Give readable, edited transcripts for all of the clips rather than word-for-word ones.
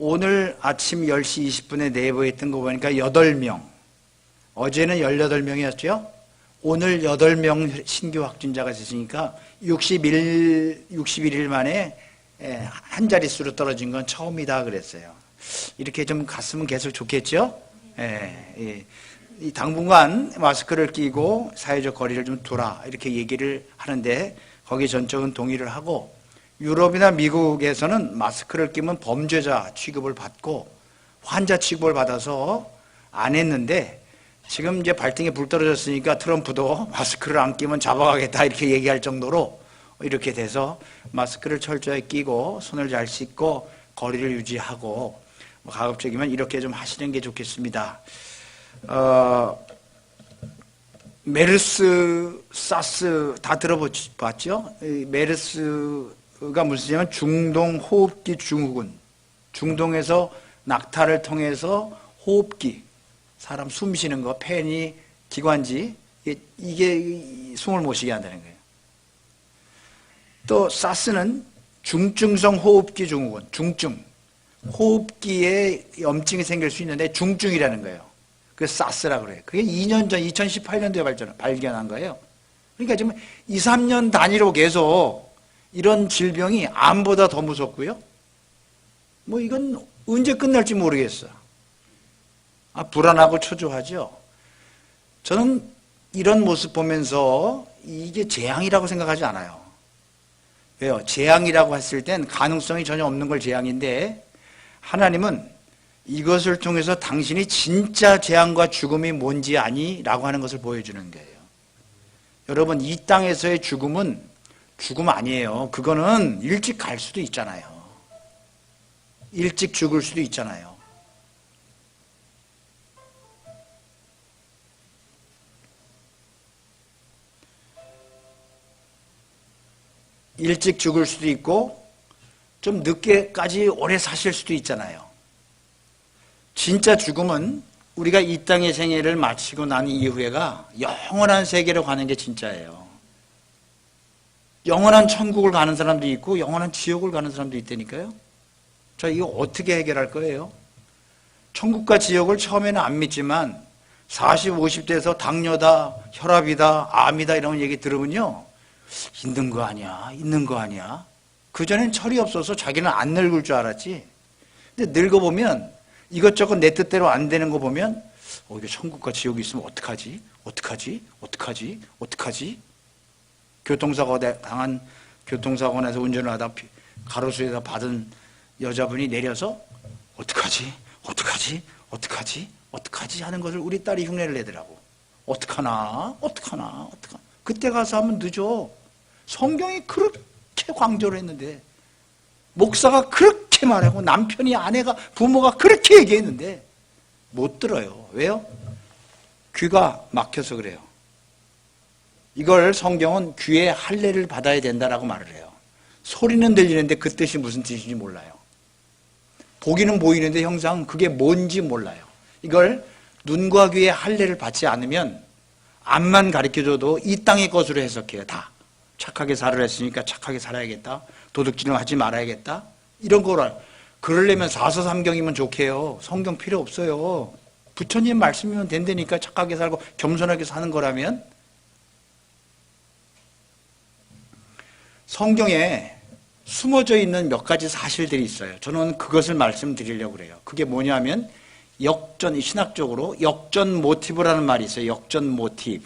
오늘 아침 10시 20분에 내부에 있던 거 보니까 8명. 어제는 18명이었죠? 오늘 8명 신규 확진자가 있으니까 61일 만에 한 자릿수로 떨어진 건 처음이다 그랬어요. 이렇게 좀 갔으면 계속 좋겠죠? 당분간 마스크를 끼고 사회적 거리를 좀 두라 이렇게 얘기를 하는데 거기에 전적은 동의를 하고, 유럽이나 미국에서는 마스크를 끼면 범죄자 취급을 받고 환자 취급을 받아서 안 했는데, 지금 이제 발등에 불 떨어졌으니까 트럼프도 마스크를 안 끼면 잡아가겠다 이렇게 얘기할 정도로 이렇게 돼서 마스크를 철저히 끼고 손을 잘 씻고 거리를 유지하고 가급적이면 이렇게 좀 하시는 게 좋겠습니다. 메르스, 사스 다 들어봤죠? 메르스가 무슨 중동 호흡기 증후군, 중동에서 낙타를 통해서 호흡기, 사람 숨 쉬는 거, 폐니, 기관지, 이게 숨을 못 쉬게 한다는 거예요. 또 사스는 중증성 호흡기 증후군, 중증, 호흡기에 염증이 생길 수 있는데 중증이라는 거예요. 그래서 사스라고 그래요. 그게 2년 전, 2018년도에 발견한 거예요. 그러니까 지금 2, 3년 단위로 계속 이런 질병이 암보다 더 무섭고요. 뭐 이건 언제 끝날지 모르겠어. 불안하고 초조하죠. 저는 이런 모습 보면서 이게 재앙이라고 생각하지 않아요. 왜요? 재앙이라고 했을 땐 가능성이 전혀 없는 걸 재앙인데, 하나님은 이것을 통해서 당신이 진짜 재앙과 죽음이 뭔지 아니? 라고 하는 것을 보여주는 거예요. 여러분, 이 땅에서의 죽음은 죽음 아니에요. 그거는 일찍 갈 수도 있잖아요. 일찍 죽을 수도 있잖아요. 일찍 죽을 수도 있고 좀 늦게까지 오래 사실 수도 있잖아요. 진짜 죽음은 우리가 이 땅의 생애를 마치고 난 이후에가 영원한 세계로 가는 게 진짜예요. 영원한 천국을 가는 사람도 있고 영원한 지옥을 가는 사람도 있다니까요. 자, 이거 어떻게 해결할 거예요? 천국과 지옥을 처음에는 안 믿지만 40, 50대에서 당뇨다, 혈압이다, 암이다 이런 얘기 들으면요, 있는 거 아니야, 있는 거 아니야. 그전엔 철이 없어서 자기는 안 늙을 줄 알았지. 근데 늙어보면 이것저것 내 뜻대로 안 되는 거 보면 이거 천국과 지옥이 있으면 어떡하지? 어떡하지? 어떡하지? 어떡하지? 교통사고 당한, 교통사고 나서 운전을 하다 가로수에서 받은 여자분이 내려서 어떡하지? 어떡하지? 어떡하지? 어떡하지? 하는 것을 우리 딸이 흉내를 내더라고. 어떡하나? 어떡하나? 어떡하나? 그때 가서 하면 늦어. 성경이 그렇게 강조를 했는데, 목사가 그렇게 말하고 남편이, 아내가, 부모가 그렇게 얘기했는데 못 들어요. 왜요? 귀가 막혀서 그래요. 이걸 성경은 귀에 할례를 받아야 된다라고 말을 해요. 소리는 들리는데 그 뜻이 무슨 뜻인지 몰라요. 보기는 보이는데 형상 그게 뭔지 몰라요. 이걸 눈과 귀에 할례를 받지 않으면 앞만 가르쳐줘도 이 땅의 것으로 해석해요. 다 착하게 살으라 했으니까 착하게 살아야겠다, 도둑질은 하지 말아야겠다, 이런 거를. 그러려면 사서삼경이면 좋게요. 성경 필요 없어요. 부처님 말씀이면 된다니까. 착하게 살고 겸손하게 사는 거라면. 성경에 숨어져 있는 몇 가지 사실들이 있어요. 저는 그것을 말씀드리려고 그래요. 그게 뭐냐면 역전, 신학적으로 역전 모티브라는 말이 있어요. 역전 모티브.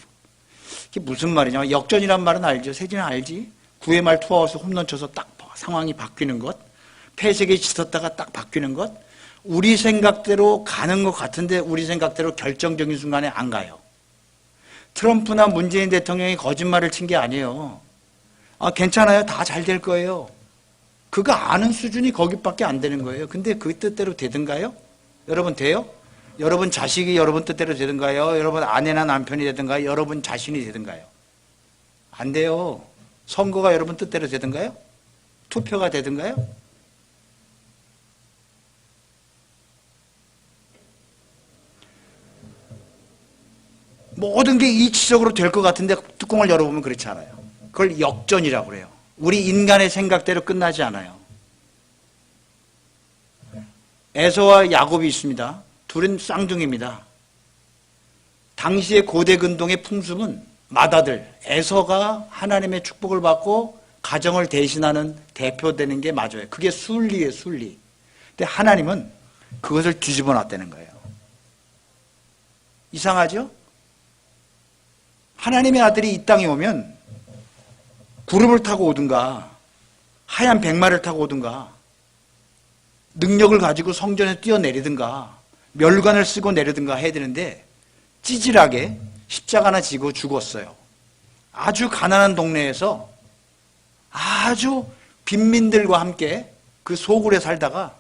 이게 무슨 말이냐? 역전이란 말은 알죠? 세진은 알지? 9회 말 투아웃에 홈런 쳐서 딱 상황이 바뀌는 것, 패색에 짙었다가 딱 바뀌는 것. 우리 생각대로 가는 것 같은데 우리 생각대로 결정적인 순간에 안 가요. 트럼프나 문재인 대통령이 거짓말을 친 게 아니에요. 괜찮아요. 다 잘 될 거예요. 그거 아는 수준이 거기밖에 안 되는 거예요. 근데 그 뜻대로 되든가요? 여러분 돼요? 여러분 자식이 여러분 뜻대로 되든가요? 여러분 아내나 남편이 되든가요? 여러분 자신이 되든가요? 안 돼요. 선거가 여러분 뜻대로 되든가요? 투표가 되든가요? 모든 게 이치적으로 될 것 같은데 뚜껑을 열어보면 그렇지 않아요. 그걸 역전이라고 그래요. 우리 인간의 생각대로 끝나지 않아요. 에서와 야곱이 있습니다. 둘은 쌍둥이입니다. 당시의 고대 근동의 풍습은 맏아들 에서가 하나님의 축복을 받고 가정을 대신하는 대표되는 게 맞아요. 그게 순리예요, 순리. 근데 하나님은 그것을 뒤집어 놨다는 거예요. 이상하죠? 하나님의 아들이 이 땅에 오면 구름을 타고 오든가 하얀 백마를 타고 오든가 능력을 가지고 성전에 뛰어내리든가 멸관을 쓰고 내리든가 해야 되는데 찌질하게 십자가나 지고 죽었어요. 아주 가난한 동네에서 아주 빈민들과 함께 그 소굴에 살다가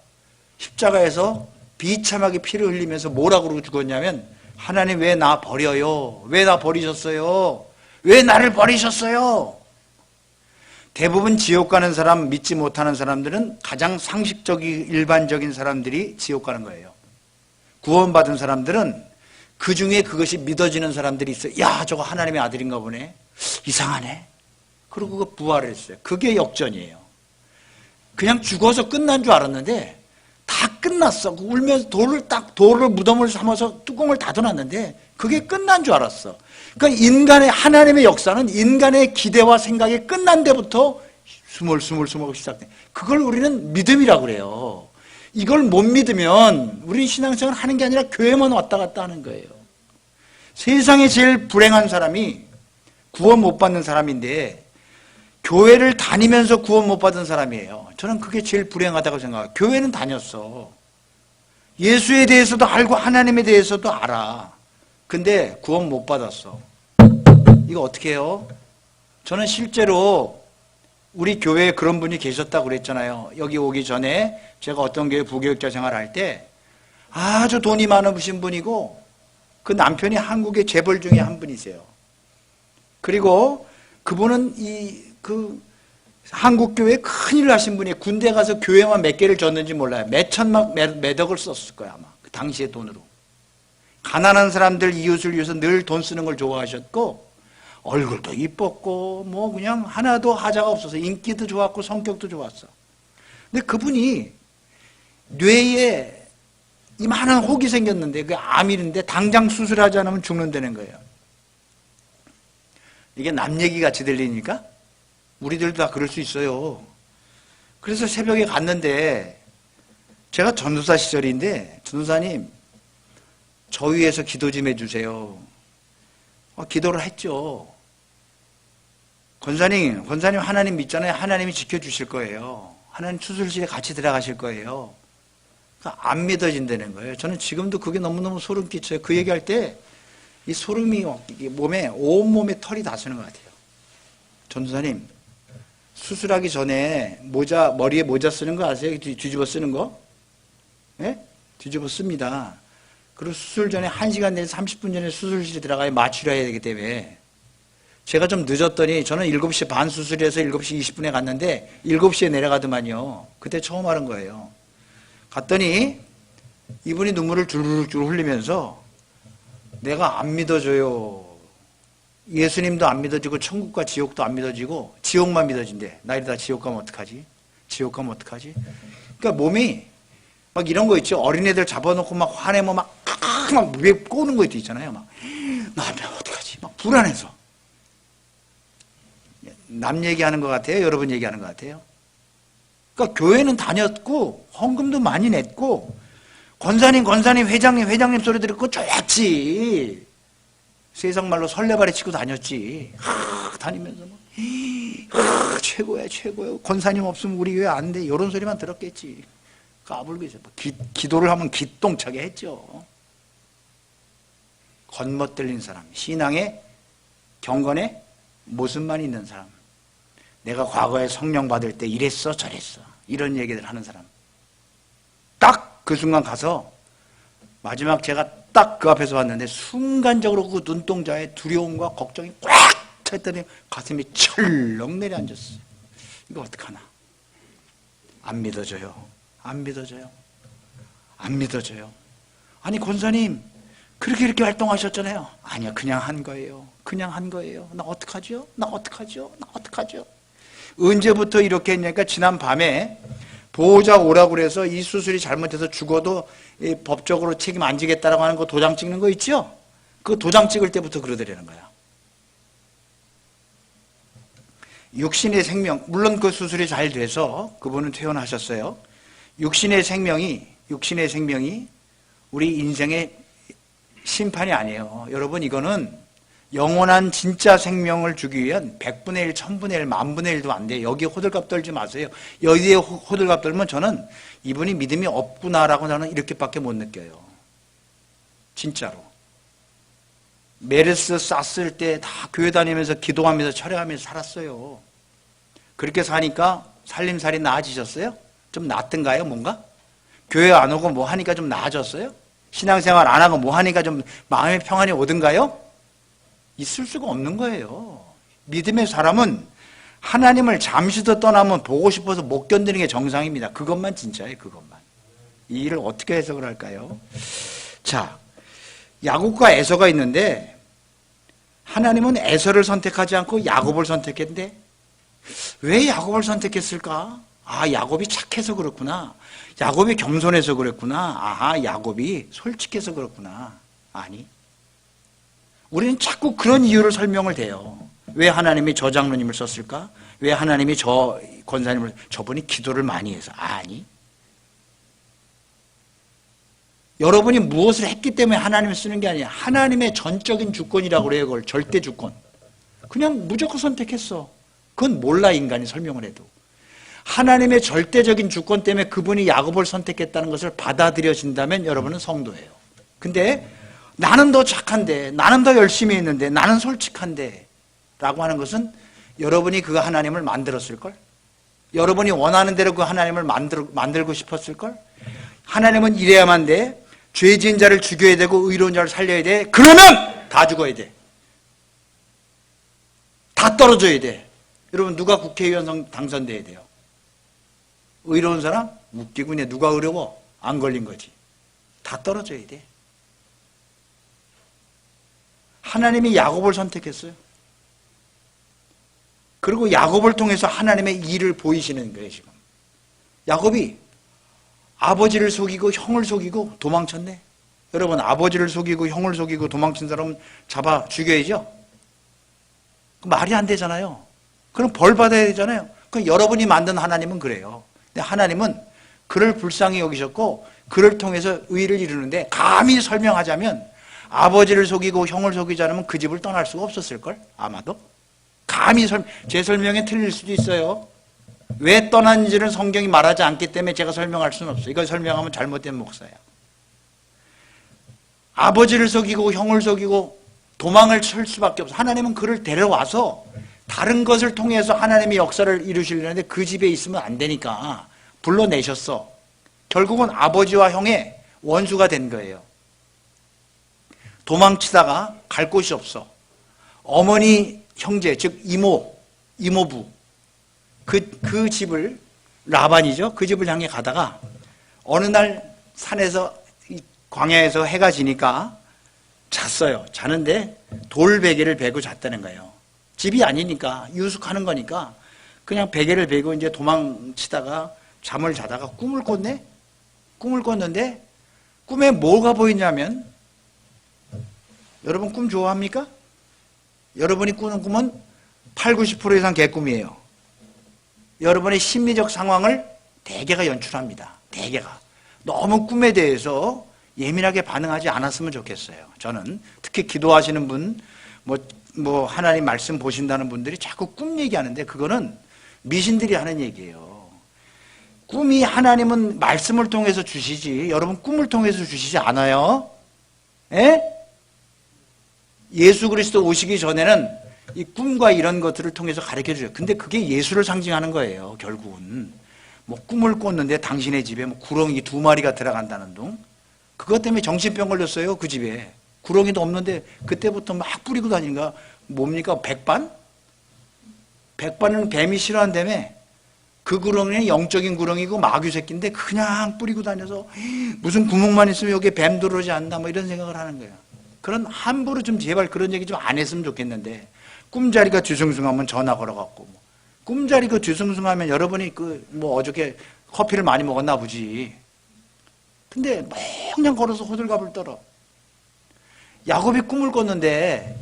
십자가에서 비참하게 피를 흘리면서 뭐라고 그러고 죽었냐면 하나님 왜 나 버려요? 왜 나 버리셨어요? 왜 나를 버리셨어요? 대부분 지옥 가는 사람, 믿지 못하는 사람들은 가장 상식적인 일반적인 사람들이 지옥 가는 거예요. 구원받은 사람들은 그 중에 그것이 믿어지는 사람들이 있어요. 야, 저거 하나님의 아들인가 보네. 이상하네. 그리고 그 부활을 했어요. 그게 역전이에요. 그냥 죽어서 끝난 줄 알았는데 다 끝났어. 울면서 돌을 무덤을 삼아서 뚜껑을 닫아놨는데 그게 끝난 줄 알았어. 그러니까 인간의 하나님의 역사는 인간의 기대와 생각이 끝난 데부터 스물스물 시작돼. 그걸 우리는 믿음이라고 그래요. 이걸 못 믿으면 우리 신앙생활 하는 게 아니라 교회만 왔다 갔다 하는 거예요. 세상에 제일 불행한 사람이 구원 못 받는 사람인데 교회를 다니면서 구원 못 받은 사람이에요. 저는 그게 제일 불행하다고 생각해요. 교회는 다녔어. 예수에 대해서도 알고 하나님에 대해서도 알아. 근데 구원 못 받았어. 이거 어떻게 해요? 저는 실제로 우리 교회에 그런 분이 계셨다고 그랬잖아요. 여기 오기 전에 제가 어떤 교회 부교육자 생활할 때 아주 돈이 많으신 분이고 그 남편이 한국의 재벌 중에 한 분이세요. 그리고 그분은 한국 교회에 큰일 하신 분이 군대 가서 교회만 몇 개를 졌는지 몰라요. 몇 억을 썼을 거야 아마 그 당시의 돈으로. 가난한 사람들 이웃을 위해서 늘 돈 쓰는 걸 좋아하셨고 얼굴도 이뻤고 뭐 그냥 하나도 하자가 없어서 인기도 좋았고 성격도 좋았어. 근데 그분이 뇌에 이만한 혹이 생겼는데 그 암이는데 당장 수술하지 않으면 죽는다는 거예요. 이게 남 얘기 같이 들리니까 우리들도 다 그럴 수 있어요. 그래서 새벽에 갔는데 제가 전도사 시절인데 전도사님 저 위해서 기도 좀 해주세요. 기도를 했죠. 권사님 하나님 믿잖아요. 하나님이 지켜주실 거예요. 하나님 수술실에 같이 들어가실 거예요. 그러니까 안 믿어진다는 거예요. 저는 지금도 그게 너무너무 소름 끼쳐요. 그 얘기할 때 이 소름이 온몸에 털이 다 서는 것 같아요. 전도사님 수술하기 전에 머리에 모자 쓰는 거 아세요? 뒤집어 쓰는 거? 예? 뒤집어 씁니다. 그리고 수술 전에 1시간 내에서 30분 전에 수술실에 들어가야 마취를 해야 되기 때문에 제가 좀 늦었더니 저는 7시 반 수술해서 7시 20분에 갔는데 7시에 내려가더만요. 그때 처음 하는 거예요. 갔더니 이분이 눈물을 줄줄 흘리면서 내가 안 믿어져요. 예수님도 안 믿어지고 천국과 지옥도 안 믿어지고 지옥만 믿어진대. 나 이러다 지옥 가면 어떡하지? 지옥 가면 어떡하지? 그러니까 몸이 막 이런 거 있죠. 어린애들 잡아놓고 막 화내면 막 위에 꼬는 거 있잖아요. 막 나면 어떡하지? 막 불안해서. 남 얘기하는 것 같아요? 여러분 얘기하는 것 같아요? 그러니까 교회는 다녔고 헌금도 많이 냈고 권사님, 회장님 소리 들었고 좋았지. 세상 말로 설레발에 치고 다녔지. 다니면서 막 최고야. 권사님 없으면 우리 교회 안 돼. 이런 소리만 들었겠지. 까불고 있어. 기도를 하면 기똥차게 했죠. 겉멋들린 사람, 신앙의 경건에 모습만 있는 사람. 내가 과거에 성령 받을 때 이랬어 저랬어 이런 얘기들 하는 사람. 딱 그 순간 가서 마지막 제가 딱 그 앞에서 봤는데 순간적으로 그 눈동자에 두려움과 걱정이 꽉 찼더니 가슴이 철렁 내려앉았어요. 이거 어떡하나. 안 믿어져요. 아니 권사님 그렇게 이렇게 활동하셨잖아요. 아니요 그냥 한 거예요. 나 어떡하죠? 언제부터 이렇게 했냐니까 지난 밤에 보호자 오라고 그래서 이 수술이 잘못해서 죽어도 법적으로 책임 안 지겠다라고 하는 거 도장 찍는 거 있죠? 그 도장 찍을 때부터 그러더라는 거야. 육신의 생명, 물론 그 수술이 잘 돼서 그분은 퇴원하셨어요. 육신의 생명이 우리 인생의 심판이 아니에요. 여러분, 이거는 영원한 진짜 생명을 주기 위한 100분의 1, 1000분의 1, 10,000분의 1도 안 돼요. 여기에 호들갑 떨지 마세요. 여기에 호들갑 떨면 저는 이분이 믿음이 없구나라고 저는 이렇게밖에 못 느껴요. 진짜로. 메르스 쌌을 때 다 교회 다니면서 기도하면서 철회하면서 살았어요. 그렇게 사니까 살림살이 나아지셨어요? 좀 낫던가요, 뭔가? 교회 안 오고 뭐 하니까 좀 나아졌어요? 신앙생활 안 하고 뭐 하니까 좀 마음의 평안이 오던가요? 있을 수가 없는 거예요. 믿음의 사람은 하나님을 잠시도 떠나면 보고 싶어서 못 견디는 게 정상입니다. 그것만 진짜예요, 그것만. 이 일을 어떻게 해석을 할까요? 자, 야곱과 에서가 있는데 하나님은 에서를 선택하지 않고 야곱을 선택했는데 왜 야곱을 선택했을까? 아, 야곱이 착해서 그렇구나. 야곱이 겸손해서 그랬구나. 아하, 야곱이 솔직해서 그렇구나. 아니, 우리는 자꾸 그런 이유를 설명을 대요. 왜 하나님이 저 장로님을 썼을까? 왜 하나님이 저 권사님을, 저분이 기도를 많이 해서. 아니, 여러분이 무엇을 했기 때문에 하나님을 쓰는 게 아니야. 하나님의 전적인 주권이라고 그래요. 그걸 절대 주권. 그냥 무조건 선택했어. 그건 몰라, 인간이 설명을 해도. 하나님의 절대적인 주권 때문에 그분이 야곱을 선택했다는 것을 받아들여진다면 여러분은 성도예요. 근데 나는 더 착한데, 나는 더 열심히 했는데, 나는 솔직한데 라고 하는 것은 여러분이 그 하나님을 만들었을걸? 여러분이 원하는 대로 그 하나님을 만들고 싶었을걸? 하나님은 이래야만 돼. 죄 지은 자를 죽여야 되고 의로운 자를 살려야 돼. 그러면 다 죽어야 돼. 다 떨어져야 돼. 여러분, 누가 국회의원 당선돼야 돼요? 의로운 사람? 웃기고 그냥 누가 어려워? 안 걸린 거지. 다 떨어져야 돼. 하나님이 야곱을 선택했어요. 그리고 야곱을 통해서 하나님의 일을 보이시는 거예요, 지금. 야곱이 아버지를 속이고 형을 속이고 도망쳤네. 여러분, 아버지를 속이고 형을 속이고 도망친 사람은 잡아 죽여야죠. 말이 안 되잖아요. 그럼 벌 받아야 되잖아요. 그럼 여러분이 만든 하나님은 그래요. 근데 하나님은 그를 불쌍히 여기셨고 그를 통해서 의를 이루는데, 감히 설명하자면 아버지를 속이고 형을 속이지 않으면 그 집을 떠날 수가 없었을걸? 아마도. 감히 제 설명에 틀릴 수도 있어요. 왜 떠난지를 성경이 말하지 않기 때문에 제가 설명할 수는 없어요. 이걸 설명하면 잘못된 목사야. 아버지를 속이고 형을 속이고 도망을 칠 수밖에 없어. 하나님은 그를 데려와서 다른 것을 통해서 하나님의 역사를 이루시려는데 그 집에 있으면 안 되니까 불러내셨어. 결국은 아버지와 형의 원수가 된 거예요. 도망치다가 갈 곳이 없어. 어머니 형제, 즉 이모부, 그 집을, 라반이죠. 그 집을 향해 가다가 어느 날 산에서, 광야에서 해가 지니까 잤어요. 자는데 돌베개를 베고 잤다는 거예요. 집이 아니니까, 유숙하는 거니까 그냥 베개를 베고 이제 도망치다가 잠을 자다가 꿈을 꿨네? 꿈을 꿨는데 꿈에 뭐가 보이냐면, 여러분 꿈 좋아합니까? 여러분이 꾸는 꿈은 80, 90% 이상 개꿈이에요. 여러분의 심리적 상황을 대개가 연출합니다. 대개가. 너무 꿈에 대해서 예민하게 반응하지 않았으면 좋겠어요. 저는 특히 기도하시는 분, 뭐 하나님 말씀 보신다는 분들이 자꾸 꿈 얘기하는데 그거는 미신들이 하는 얘기예요. 꿈이 하나님은 말씀을 통해서 주시지 여러분 꿈을 통해서 주시지 않아요. 예? 예수 그리스도 오시기 전에는 이 꿈과 이런 것들을 통해서 가르쳐 주죠. 근데 그게 예수를 상징하는 거예요. 결국은 뭐 꿈을 꿨는데 당신의 집에 뭐 구렁이 2마리가 들어간다는 둥, 그것 때문에 정신병 걸렸어요. 그 집에 구렁이도 없는데 그때부터 막 뿌리고 다니니까 뭡니까? 백반? 백반은 뱀이 싫어한다며. 그 구렁이는 영적인 구렁이고 마귀 새끼인데 그냥 뿌리고 다녀서 무슨 구멍만 있으면 여기에 뱀 들어오지 않나 뭐 이런 생각을 하는 거예요. 그런 함부로 좀 제발 그런 얘기 좀 안 했으면 좋겠는데, 꿈자리가 뒤숭숭하면 전화 걸어갖고 꿈자리가 뒤숭숭하면 여러분이 그 뭐 어저께 커피를 많이 먹었나 보지. 근데 그냥 걸어서 호들갑을 떨어. 야곱이 꿈을 꿨는데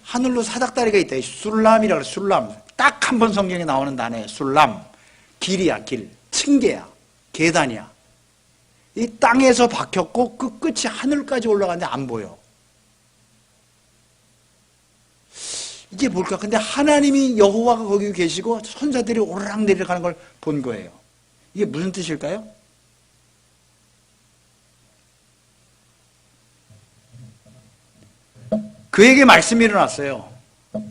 하늘로 사닥다리가 있다. 술람이라고 그래. 술람. 딱 한 번 성경에 나오는 단어예요. 술람. 길이야, 길. 층계야. 계단이야. 이 땅에서 박혔고 그 끝이 하늘까지 올라가는데 안 보여. 이게 뭘까? 근데 하나님이 여호와가 거기 계시고 천사들이 오르락내리락 하는 걸 본 거예요. 이게 무슨 뜻일까요? 그에게 말씀이 일어났어요.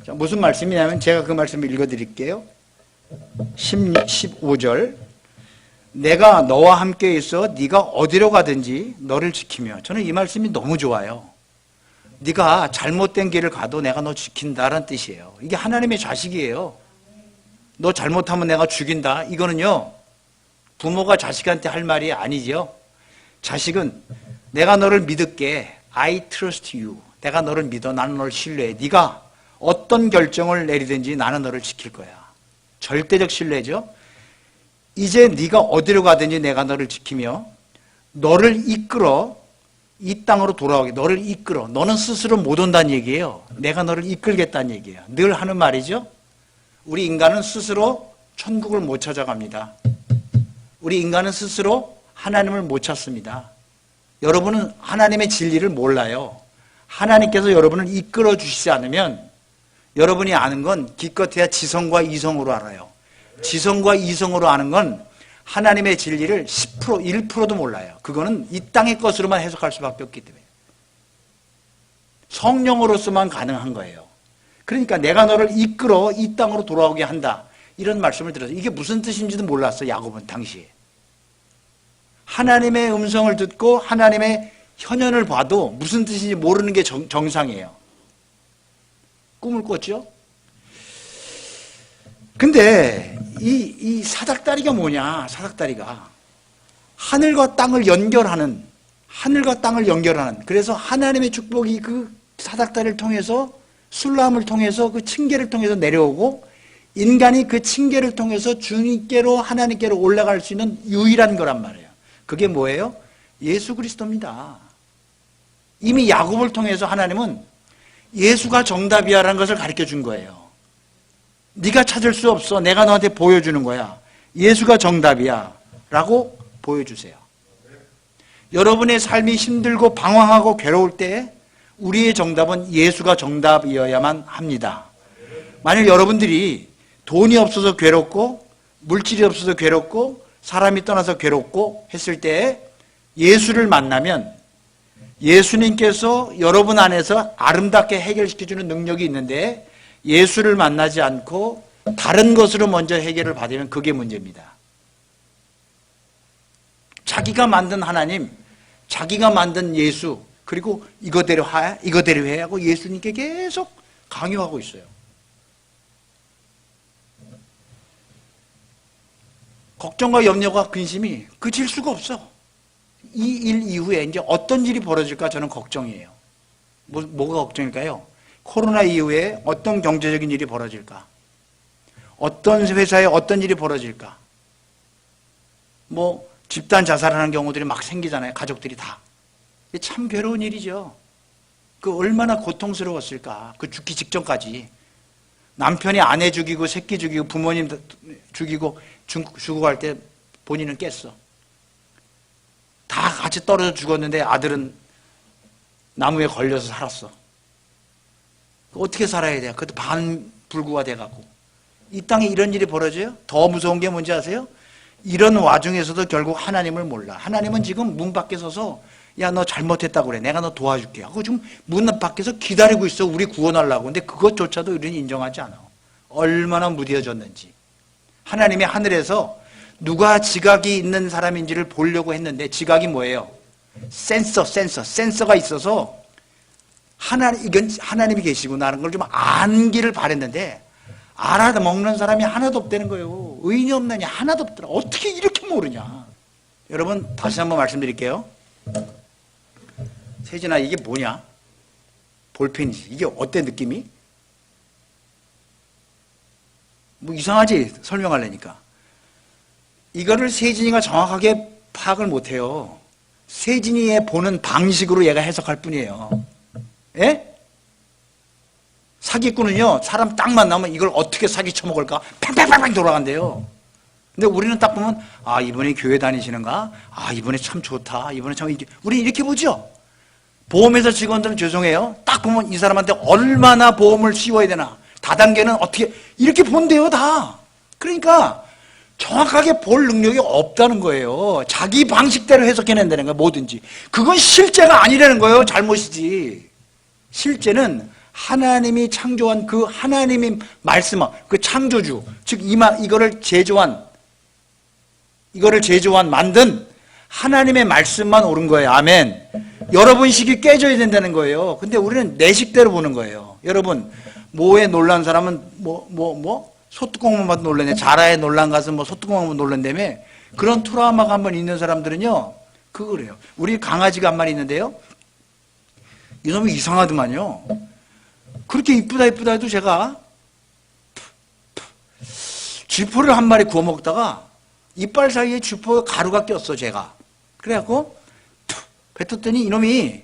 자, 무슨 말씀이냐면 제가 그 말씀을 읽어드릴게요. 15절 내가 너와 함께 있어 네가 어디로 가든지 너를 지키며. 저는 이 말씀이 너무 좋아요. 네가 잘못된 길을 가도 내가 너 지킨다라는 뜻이에요. 이게 하나님의 자식이에요. 너 잘못하면 내가 죽인다. 이거는요 부모가 자식한테 할 말이 아니죠. 자식은 내가 너를 믿을게. I trust you. 내가 너를 믿어. 나는 너를 신뢰해. 네가 어떤 결정을 내리든지 나는 너를 지킬 거야. 절대적 신뢰죠. 이제 네가 어디로 가든지 내가 너를 지키며 너를 이끌어 이 땅으로 돌아오게. 너를 이끌어. 너는 스스로 못 온다는 얘기예요. 내가 너를 이끌겠다는 얘기예요. 늘 하는 말이죠. 우리 인간은 스스로 천국을 못 찾아갑니다. 우리 인간은 스스로 하나님을 못 찾습니다. 여러분은 하나님의 진리를 몰라요. 하나님께서 여러분을 이끌어 주시지 않으면 여러분이 아는 건 기껏해야 지성과 이성으로 알아요. 지성과 이성으로 아는 건 하나님의 진리를 10%, 1%도 몰라요. 그거는 이 땅의 것으로만 해석할 수밖에 없기 때문에. 성령으로서만 가능한 거예요. 그러니까 내가 너를 이끌어 이 땅으로 돌아오게 한다. 이런 말씀을 들어서 이게 무슨 뜻인지도 몰랐어, 야곱은 당시에. 하나님의 음성을 듣고 하나님의 현현을 봐도 무슨 뜻인지 모르는 게 정상이에요. 꿈을 꿨죠? 근데 이 사닥다리가 뭐냐? 사닥다리가 하늘과 땅을 연결하는, 그래서 하나님의 축복이 그 사닥다리를 통해서, 술람을 통해서, 그 층계를 통해서 내려오고 인간이 그 층계를 통해서 주님께로, 하나님께로 올라갈 수 있는 유일한 거란 말이에요. 그게 뭐예요? 예수 그리스도입니다. 이미 야곱을 통해서 하나님은 예수가 정답이야라는 것을 가르쳐 준 거예요. 네가 찾을 수 없어. 내가 너한테 보여주는 거야. 예수가 정답이야 라고 보여주세요. 여러분의 삶이 힘들고 방황하고 괴로울 때 우리의 정답은 예수가 정답이어야만 합니다. 만약 여러분들이 돈이 없어서 괴롭고 물질이 없어서 괴롭고 사람이 떠나서 괴롭고 했을 때 예수를 만나면 예수님께서 여러분 안에서 아름답게 해결시켜주는 능력이 있는데 예수를 만나지 않고 다른 것으로 먼저 해결을 받으면 그게 문제입니다. 자기가 만든 하나님, 자기가 만든 예수, 그리고 이거대로 해 하고 예수님께 계속 강요하고 있어요. 걱정과 염려와 근심이 그칠 수가 없어. 이 일 이후에 이제 어떤 일이 벌어질까 저는 걱정이에요. 뭐가 걱정일까요? 코로나 이후에 어떤 경제적인 일이 벌어질까? 어떤 회사에 어떤 일이 벌어질까? 뭐 집단 자살하는 경우들이 막 생기잖아요. 가족들이 다. 참 괴로운 일이죠. 그 얼마나 고통스러웠을까. 그 죽기 직전까지. 남편이 아내 죽이고 새끼 죽이고 부모님 죽이고 죽어갈 때 본인은 깼어. 다 같이 떨어져 죽었는데 아들은 나무에 걸려서 살았어. 어떻게 살아야 돼요? 그것도 반불구가 돼갖고. 이 땅에 이런 일이 벌어져요? 더 무서운 게 뭔지 아세요? 이런 와중에서도 결국 하나님을 몰라. 하나님은 지금 문 밖에 서서 야, 너 잘못했다고 그래. 내가 너 도와줄게. 하고 지금 문 밖에서 기다리고 있어. 우리 구원하려고. 근데 그것조차도 우리는 인정하지 않아. 얼마나 무뎌졌는지. 하나님이 하늘에서 누가 지각이 있는 사람인지를 보려고 했는데 지각이 뭐예요? 센서가 있어서 이건 하나님이 계시구나라는 걸 좀 안기를 바랬는데 알아먹는 사람이 하나도 없다는 거예요. 의인이 없느냐? 하나도 없더라. 어떻게 이렇게 모르냐? 여러분 다시 한번 말씀드릴게요. 세진아 이게 뭐냐? 볼펜이지. 이게 어때 느낌이? 뭐 이상하지? 설명하려니까. 이거를 세진이가 정확하게 파악을 못해요. 세진이의 보는 방식으로 얘가 해석할 뿐이에요. 예? 사기꾼은요, 사람 딱 만나면 이걸 어떻게 사기 쳐먹을까? 팡팡팡팡 돌아간대요. 근데 우리는 딱 보면, 아, 이분이 교회 다니시는가? 아, 이분이 참 좋다. 이분이 참, 우리 이렇게 보죠? 보험회사 직원들은 죄송해요. 딱 보면 이 사람한테 얼마나 보험을 씌워야 되나? 다단계는 어떻게, 이렇게 본대요, 다. 그러니까 정확하게 볼 능력이 없다는 거예요. 자기 방식대로 해석해낸다는 거예요, 뭐든지. 그건 실제가 아니라는 거예요, 잘못이지. 실제는 하나님이 창조한 그 하나님이 말씀한 그 창조주, 즉 이거를 제조한 만든 하나님의 말씀만 옳은 거예요. 아멘. 여러분 식이 깨져야 된다는 거예요. 근데 우리는 내 식대로 보는 거예요. 여러분, 뭐에 놀란 사람은 소뚜껑만 봐도 놀랐네. 자라에 놀란 것은 소뚜껑만 봐도 놀란다며. 그런 트라우마가 한번 있는 사람들은요, 그거래요. 우리 강아지가 한 마리 있는데요, 이놈이 이상하더만요. 그렇게 이쁘다 해도 제가 쥐포를 한 마리 구워 먹다가 이빨 사이에 쥐포 가루가 꼈어, 제가. 그래갖고 뱉었더니 이놈이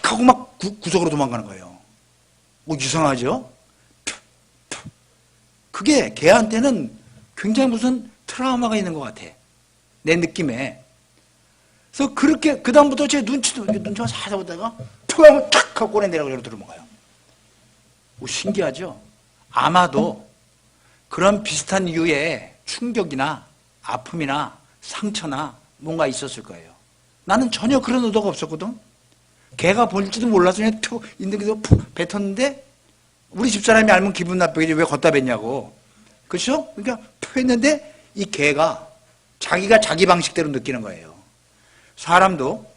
하고 막 구석으로 도망가는 거예요. 이상하죠? 그게 걔한테는 굉장히 무슨 트라우마가 있는 것 같아, 내 느낌에. 그래서 그렇게 그다음부터 제 눈치가 살살 보다가 툭 하고 탁 하고 꺼내내라고 저로 들어먹어요. 신기하죠? 아마도 그런 비슷한 이유의 충격이나 아픔이나 상처나 뭔가 있었을 거예요. 나는 전혀 그런 의도가 없었거든. 걔가 볼지도 몰라서 그냥 툭 있는 게도 푹 뱉었는데 우리 집사람이 알면 기분 나쁘겠지. 왜 걷다 뱉냐고. 그렇죠? 그러니까 툭 했는데 이 걔가 자기가 자기 방식대로 느끼는 거예요. 사람도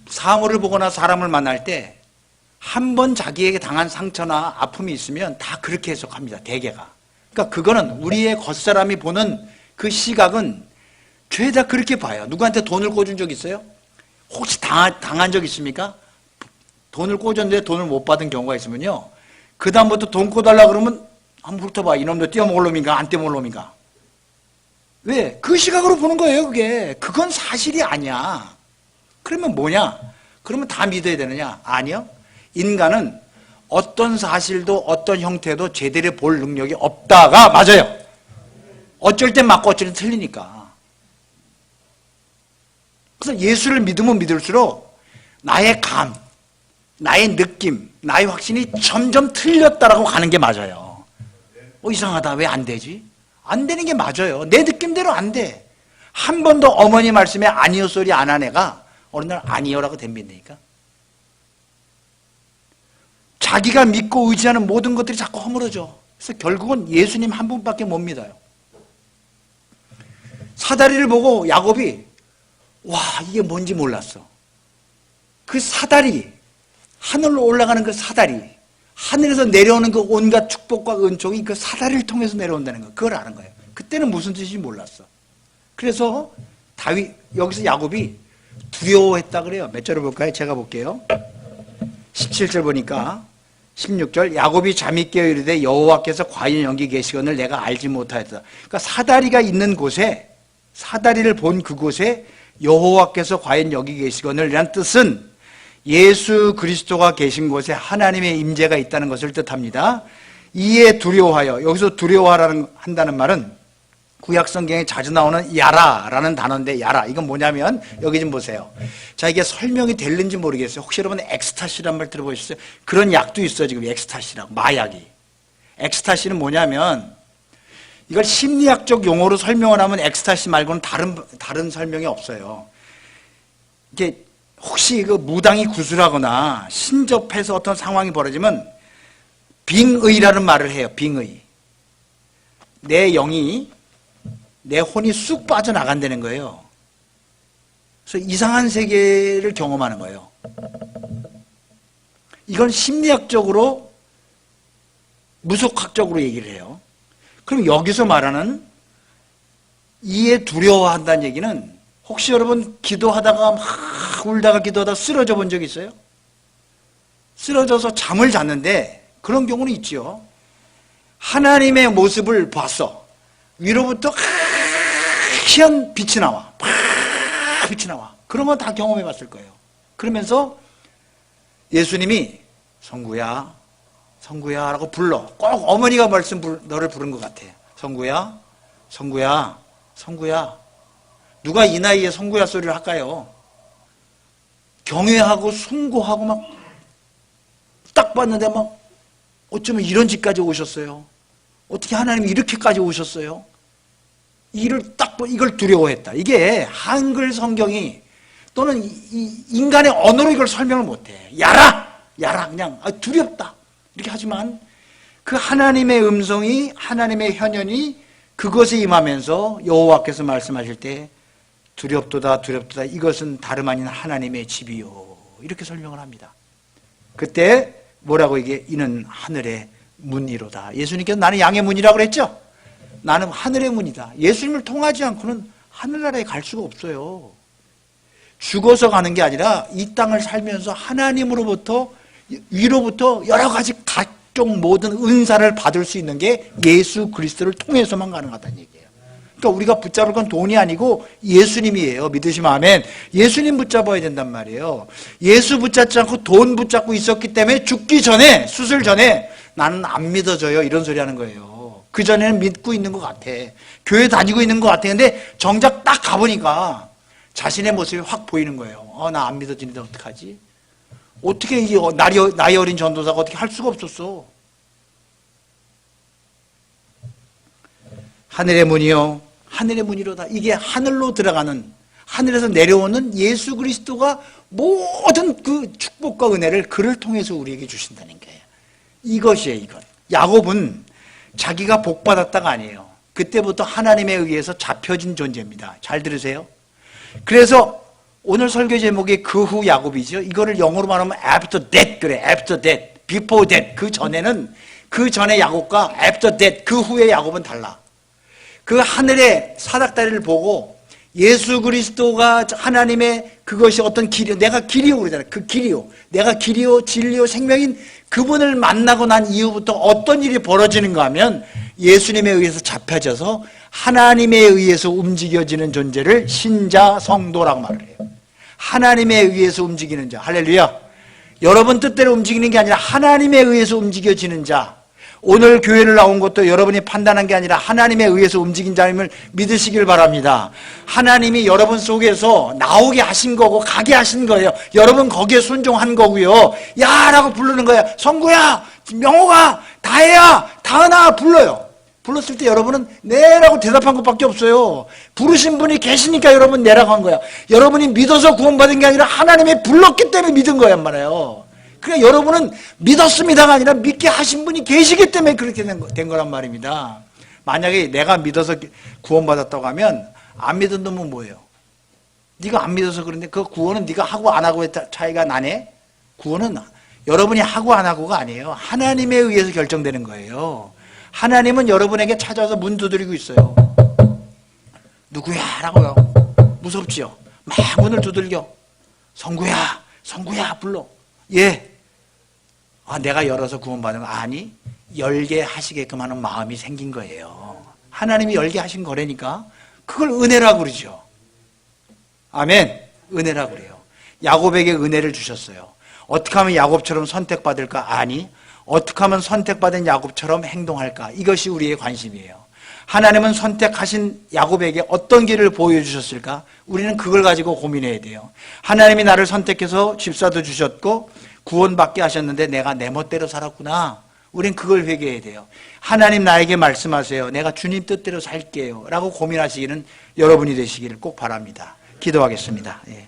사물을 보거나 사람을 만날 때 한 번 자기에게 당한 상처나 아픔이 있으면 다 그렇게 해석합니다, 대개가. 그러니까 그거는 우리의 겉사람이 보는 그 시각은 죄다 그렇게 봐요. 누구한테 돈을 꿔준 적 있어요? 혹시 당한 적 있습니까? 돈을 꿔줬는데 돈을 못 받은 경우가 있으면요, 그 다음부터 돈 꿔달라 그러면 한번 훑어봐. 이놈도 떼어먹을 놈인가 안 떼어먹을 놈인가. 왜? 그 시각으로 보는 거예요. 그건 사실이 아니야. 그러면 뭐냐? 그러면 다 믿어야 되느냐? 아니요. 인간은 어떤 사실도 어떤 형태도 제대로 볼 능력이 없다가 맞아요. 어쩔 땐 맞고 어쩔 땐 틀리니까. 그래서 예수를 믿으면 믿을수록 나의 감, 나의 느낌, 나의 확신이 점점 틀렸다라고 가는 게 맞아요. 이상하다. 왜 안 되지? 안 되는 게 맞아요. 내 느낌대로 안 돼. 한 번도 어머니 말씀에 아니요 소리 안 한 애가 어느 날 아니요라고 덤빈다니까. 자기가 믿고 의지하는 모든 것들이 자꾸 허물어져. 그래서 결국은 예수님 한 분밖에 못 믿어요. 사다리를 보고 야곱이 와, 이게 뭔지 몰랐어. 그 사다리, 하늘로 올라가는 그 사다리, 하늘에서 내려오는 그 온갖 축복과 은총이 그 사다리를 통해서 내려온다는 거, 그걸 아는 거예요. 그때는 무슨 뜻인지 몰랐어. 그래서 여기서 야곱이 두려워했다 그래요. 몇 절을 볼까요? 제가 볼게요. 17절 보니까 16절, 야곱이 잠이 깨어 이르되 여호와께서 과연 여기 계시거늘 내가 알지 못하였다. 그러니까 사다리가 있는 곳에, 사다리를 본 그곳에 여호와께서 과연 여기 계시거늘 이란 뜻은 예수 그리스도가 계신 곳에 하나님의 임재가 있다는 것을 뜻합니다. 이에 두려워하여, 여기서 한다는 말은 구약 성경에 자주 나오는 야라라는 단어인데, 야라, 이건 뭐냐면 여기 좀 보세요. 자, 이게 설명이 될는지 모르겠어요. 혹시 여러분 엑스타시란 말 들어보셨어요? 그런 약도 있어요, 지금. 엑스타시라고, 마약이. 엑스타시는 뭐냐면, 이걸 심리학적 용어로 설명을 하면 엑스타시 말고는 다른 설명이 없어요. 이게 혹시 그 무당이 구술하거나 신접해서 어떤 상황이 벌어지면 빙의라는 말을 해요. 빙의. 내 영이, 내 혼이 쑥 빠져나간다는 거예요. 그래서 이상한 세계를 경험하는 거예요. 이건 심리학적으로, 무속학적으로 얘기를 해요. 그럼 여기서 말하는 이에 두려워한다는 얘기는, 혹시 여러분 기도하다가 막 울다가 기도하다가 쓰러져 본 적 있어요? 쓰러져서 잠을 잤는데, 그런 경우는 있죠. 하나님의 모습을 봤어. 위로부터 하얀 빛이 나와. 빛이 나와. 그런 건 다 경험해 봤을 거예요. 그러면서 예수님이 성구야, 성구야 라고 불러. 꼭 어머니가 너를 부른 것 같아. 성구야, 성구야, 성구야. 누가 이 나이에 성구야 소리를 할까요? 경외하고 숭고하고 막 딱 봤는데 막 어쩌면 이런 집까지 오셨어요. 어떻게 하나님이 이렇게까지 오셨어요? 이걸 두려워했다. 이게 한글 성경이 또는 인간의 언어로 이걸 설명을 못해. 야라 그냥 두렵다 이렇게 하지만 그 하나님의 음성이 하나님의 현현이 그것에 임하면서 여호와께서 말씀하실 때 두렵도다 이것은 다름 아닌 하나님의 집이요 이렇게 설명을 합니다. 그때 뭐라고 이게 이는 하늘의 문이로다. 예수님께서 나는 양의 문이라고 그랬죠. 나는 하늘의 문이다. 예수님을 통하지 않고는 하늘나라에 갈 수가 없어요. 죽어서 가는 게 아니라 이 땅을 살면서 하나님으로부터 위로부터 여러 가지 각종 모든 은사를 받을 수 있는 게 예수 그리스도를 통해서만 가능하다는 얘기예요. 그러니까 우리가 붙잡을 건 돈이 아니고 예수님이에요. 믿으시면 아멘. 예수님 붙잡아야 된단 말이에요. 예수 붙잡지 않고 돈 붙잡고 있었기 때문에 죽기 전에, 수술 전에 나는 안 믿어져요 이런 소리 하는 거예요. 그전에는 믿고 있는 것 같아. 교회 다니고 있는 것 같아. 근데 정작 딱 가보니까 자신의 모습이 확 보이는 거예요. 나 안 믿어지는데 어떡하지? 어떻게 이 나이 어린 전도사가 어떻게 할 수가 없었어. 하늘의 문이요. 하늘의 문이로다. 이게 하늘로 들어가는, 하늘에서 내려오는 예수 그리스도가 모든 그 축복과 은혜를 그를 통해서 우리에게 주신다는 거예요. 이것이에요, 이것. 야곱은 자기가 복받았다가 아니에요. 그때부터 하나님에 의해서 잡혀진 존재입니다. 잘 들으세요. 그래서 오늘 설교 제목이 그 후 야곱이죠. 이거를 영어로 말하면 after that 그래. after that, before that. 그 전에 야곱과 after that, 그 후의 야곱은 달라. 그 하늘의 사닥다리를 보고 예수 그리스도가 하나님의 그것이 어떤 길이요. 내가 길이요 그러잖아요. 그 길이요. 내가 길이요 진리요 생명인 그분을 만나고 난 이후부터 어떤 일이 벌어지는가 하면 예수님에 의해서 잡혀져서 하나님에 의해서 움직여지는 존재를 신자 성도라고 말을 해요. 하나님에 의해서 움직이는 자. 할렐루야. 여러분 뜻대로 움직이는 게 아니라 하나님에 의해서 움직여지는 자. 오늘 교회를 나온 것도 여러분이 판단한 게 아니라 하나님에 의해서 움직인 자임을 믿으시길 바랍니다. 하나님이 여러분 속에서 나오게 하신 거고 가게 하신 거예요. 여러분 거기에 순종한 거고요. 야 라고 부르는 거예요. 성구야, 명호가, 다혜야, 다은아 불러요. 불렀을 때 여러분은 네라고 대답한 것밖에 없어요. 부르신 분이 계시니까 여러분 네라고 한 거야. 여러분이 믿어서 구원받은 게 아니라 하나님이 불렀기 때문에 믿은 거란 말이에요. 그러니까 여러분은 믿었습니다가 아니라 믿게 하신 분이 계시기 때문에 그렇게 된 거란 말입니다. 만약에 내가 믿어서 구원받았다고 하면 안 믿은 놈은 뭐예요? 네가 안 믿어서 그런데 그 구원은 네가 하고 안 하고의 차이가 나네? 구원은 여러분이 하고 안 하고가 아니에요. 하나님에 의해서 결정되는 거예요. 하나님은 여러분에게 찾아와서 문 두드리고 있어요. 누구야? 라고요. 무섭지요? 막 문을 두들겨. 성구야, 성구야 불러. 예. 내가 열어서 구원받은 거 아니? 열게 하시게끔 하는 마음이 생긴 거예요. 하나님이 열게 하신 거라니까 그걸 은혜라고 그러죠. 아멘. 은혜라고 그래요. 야곱에게 은혜를 주셨어요. 어떻게 하면 야곱처럼 선택받을까? 아니. 어떻게 하면 선택받은 야곱처럼 행동할까? 이것이 우리의 관심이에요. 하나님은 선택하신 야곱에게 어떤 길을 보여주셨을까? 우리는 그걸 가지고 고민해야 돼요. 하나님이 나를 선택해서 집사도 주셨고 구원받게 하셨는데 내가 내 멋대로 살았구나. 우린 그걸 회개해야 돼요. 하나님 나에게 말씀하세요. 내가 주님 뜻대로 살게요. 라고 고민하시기는 여러분이 되시기를 꼭 바랍니다. 기도하겠습니다. 예.